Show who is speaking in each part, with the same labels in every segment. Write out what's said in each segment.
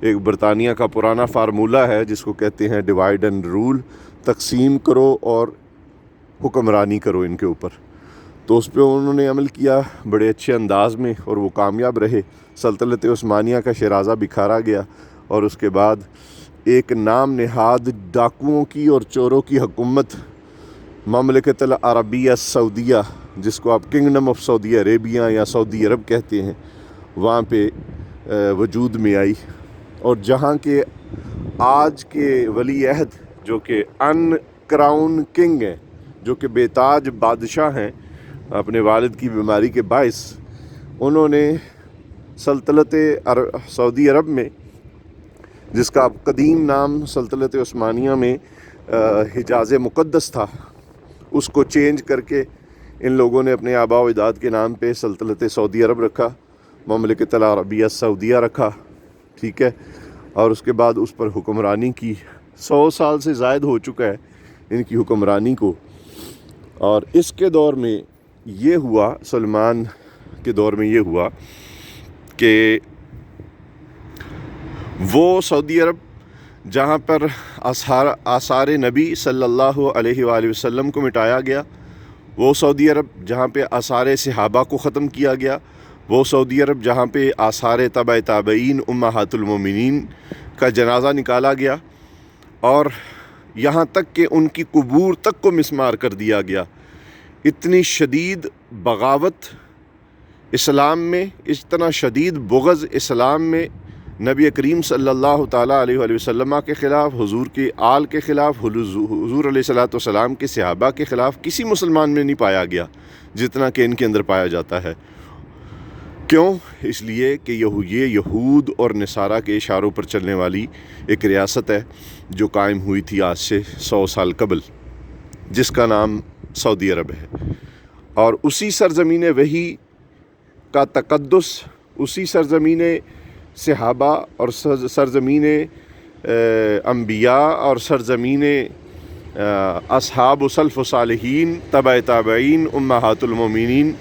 Speaker 1: ایک برطانیہ کا پرانا فارمولہ ہے جس کو کہتے ہیں ڈیوائڈ اینڈ رول، تقسیم کرو اور حکمرانی کرو ان کے اوپر. تو اس پہ انہوں نے عمل کیا بڑے اچھے انداز میں اور وہ کامیاب رہے. سلطنت عثمانیہ کا شیرازہ بکھارا گیا اور اس کے بعد ایک نام نہاد ڈاکوؤں کی اور چوروں کی حکومت مملکت العربیہ سعودیہ، جس کو آپ کنگڈم آف سعودی عربیہ یا سعودی عرب کہتے ہیں، وہاں پہ وجود میں آئی. اور جہاں کے آج کے ولی عہد جو کہ ان کراؤن کنگ ہیں، جو کہ بے تاج بادشاہ ہیں اپنے والد کی بیماری کے باعث، انہوں نے سلطنت سعودی عرب میں، جس کا قدیم نام سلطنت عثمانیہ میں حجاز مقدس تھا، اس کو چینج کر کے ان لوگوں نے اپنے آباء و اجداد کے نام پہ سلطنت سعودی عرب رکھا، مملکت العربیہ سعودیہ رکھا، ٹھیک ہے. اور اس کے بعد اس پر حکمرانی کی. 100 سال سے زائد ہو چکا ہے ان کی حکمرانی کو. اور اس کے دور میں یہ ہوا، سلمان کے دور میں یہ ہوا کہ وہ سعودی عرب جہاں پر آثار نبی صلی اللہ علیہ وآلہ وسلم کو مٹایا گیا، وہ سعودی عرب جہاں پہ آثار صحابہ کو ختم کیا گیا، وہ سعودی عرب جہاں پہ آثار تبع تابعین امہات المومنین کا جنازہ نکالا گیا، اور یہاں تک کہ ان کی قبور تک کو مسمار کر دیا گیا. اتنی شدید بغاوت اسلام میں، اتنا شدید بغض اسلام میں نبی کریم صلی اللہ تعالیٰ علیہ وآلہ وسلم کے خلاف، حضور کے آل کے خلاف، حضور علیہ الصلوۃ والسلام کے صحابہ کے خلاف کسی مسلمان میں نہیں پایا گیا جتنا کہ ان کے اندر پایا جاتا ہے. کیوں؟ اس لیے کہ یہ یہود اور نصارہ کے اشاروں پر چلنے والی ایک ریاست ہے جو قائم ہوئی تھی آج سے 100 سال قبل، جس کا نام سعودی عرب ہے. اور اسی سرزمین وحی کا تقدس، اسی سرزمین صحابہ اور سرزمین انبیاء اور سرزمین اصحاب و سلف و صالحین تبع تابعین امہات المومنین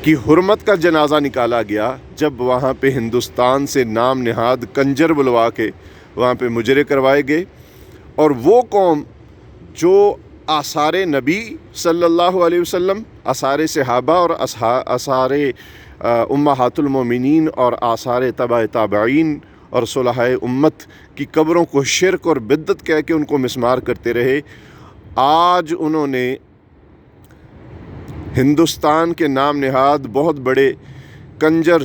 Speaker 1: کی حرمت کا جنازہ نکالا گیا، جب وہاں پہ ہندوستان سے نام نہاد کنجر بلوا کے وہاں پہ مجرے کروائے گئے. اور وہ قوم جو آثار نبی صلی اللہ علیہ وسلم، آثار صحابہ اور آثار امہات المومنین اور آثار تبع تابعین اور صلحاء امت کی قبروں کو شرک اور بدعت کہہ کے ان کو مسمار کرتے رہے، آج انہوں نے ہندوستان کے نام نہاد بہت بڑے کنجر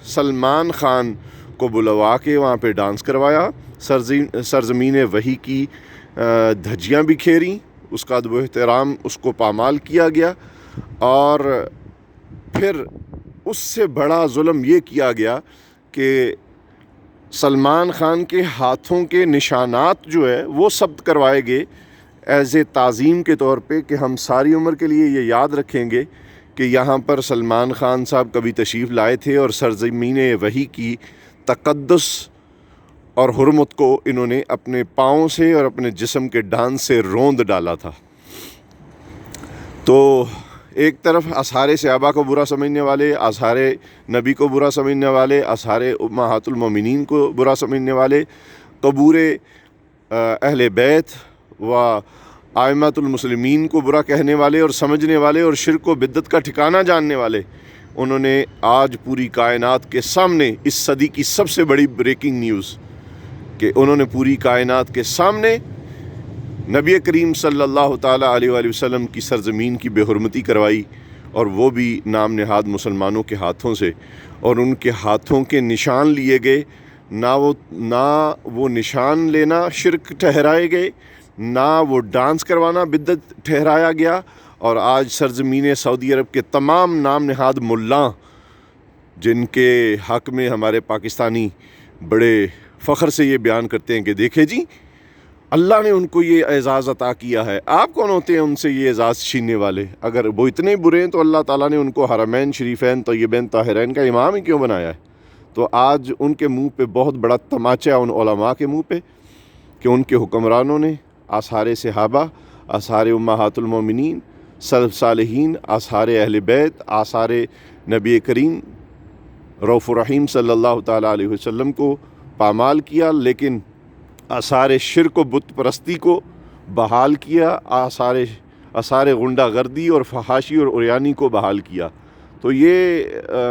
Speaker 1: سلمان خان کو بلوا کے وہاں پہ ڈانس کروایا، سرزمین وحی کی دھجیاں بکھیریں، اس کا ادب و احترام اس کو پامال کیا گیا. اور پھر اس سے بڑا ظلم یہ کیا گیا کہ سلمان خان کے ہاتھوں کے نشانات جو ہے وہ ثبت کروائے گئے ایز اے تعظیم کے طور پہ، کہ ہم ساری عمر کے لیے یہ یاد رکھیں گے کہ یہاں پر سلمان خان صاحب کبھی تشریف لائے تھے اور سرزمین وحی کی تقدس اور حرمت کو انہوں نے اپنے پاؤں سے اور اپنے جسم کے ڈانس سے روند ڈالا تھا. تو ایک طرف آثار صحابہ کو برا سمجھنے والے، آثار نبی کو برا سمجھنے والے، آثار امہات المومنین کو برا سمجھنے والے، قبور اہل بیت و ائمۃ المسلمین کو برا کہنے والے اور سمجھنے والے اور شرک و بدعت کا ٹھکانہ جاننے والے، انہوں نے آج پوری کائنات کے سامنے اس صدی کی سب سے بڑی بریکنگ نیوز کہ انہوں نے پوری کائنات کے سامنے نبی کریم صلی اللہ تعالیٰ علیہ وآلہ وسلم کی سرزمین کی بے حرمتی کروائی، اور وہ بھی نام نہاد مسلمانوں کے ہاتھوں سے. اور ان کے ہاتھوں کے نشان لیے گئے، نہ وہ نشان لینا شرک ٹھہرائے گئے، نہ وہ ڈانس کروانا بدعت ٹھہرایا گیا. اور آج سرزمین سعودی عرب کے تمام نام نہاد ملاں، جن کے حق میں ہمارے پاکستانی بڑے فخر سے یہ بیان کرتے ہیں کہ دیکھیں جی اللہ نے ان کو یہ اعزاز عطا کیا ہے، آپ کون ہوتے ہیں ان سے یہ اعزاز چھیننے والے؟ اگر وہ اتنے برے ہیں تو اللہ تعالیٰ نے ان کو حرمین شریفین طیبین طاہرین کا امام ہی کیوں بنایا ہے؟ تو آج ان کے منہ پہ بہت بڑا تماچا ان علماء کے منہ پہ کہ ان کے حکمرانوں نے آثار صحابہ، آثار امہات المومنین، سلف صالحین، آثار اہل بیت، آثار نبی کریم رؤوف الرحیم صلی اللہ تعالیٰ علیہ وسلم کو پامال کیا، لیکن آثار شرک و بت پرستی کو بحال کیا، آثار غنڈہ گردی اور فحاشی اور عریانی کو بحال کیا۔ تو یہ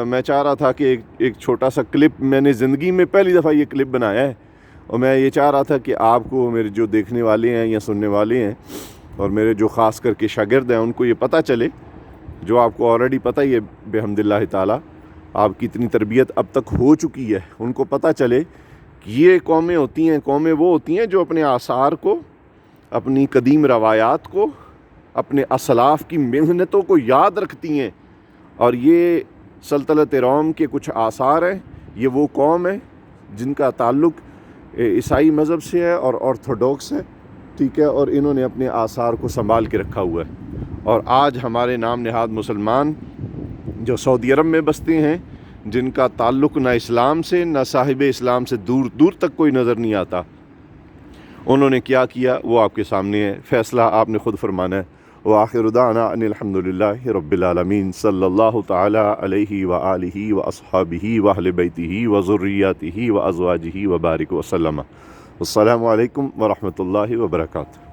Speaker 1: میں چاہ رہا تھا کہ ایک چھوٹا سا کلپ، میں نے زندگی میں پہلی دفعہ یہ کلپ بنایا ہے، اور میں یہ چاہ رہا تھا کہ آپ کو، میرے جو دیکھنے والے ہیں یا سننے والے ہیں، اور میرے جو خاص کر کے شاگرد ہیں، ان کو یہ پتہ چلے، جو آپ کو آلریڈی پتہ ہی ہے بحمد اللہ تعالیٰ، آپ کی اتنی تربیت اب تک ہو چکی ہے، ان کو پتہ چلے کہ یہ قومیں ہوتی ہیں، قومیں وہ ہوتی ہیں جو اپنے آثار کو، اپنی قدیم روایات کو، اپنے اسلاف کی محنتوں کو یاد رکھتی ہیں۔ اور یہ سلطنت روم کے کچھ آثار ہیں، یہ وہ قوم ہے جن کا تعلق عیسائی مذہب سے ہے اور آرتھوڈوکس ہے، ٹھیک ہے، اور انہوں نے اپنے آثار کو سنبھال کے رکھا ہوا ہے۔ اور آج ہمارے نام نہاد مسلمان جو سعودی عرب میں بستے ہیں، جن کا تعلق نہ اسلام سے نہ صاحب اسلام سے دور دور تک کوئی نظر نہیں آتا، انہوں نے کیا کیا وہ آپ کے سامنے ہے، فیصلہ آپ نے خود فرمانا ہے۔ وآخر دعوانا ان الحمدللہ رب العالمین، صلی اللہ تعالی علیہ وآلہ واصحابہ واہل بیتہ وذریاتہ وازواجہ وبارک وسلم۔ السلام علیکم ورحمۃ اللہ وبرکاتہ۔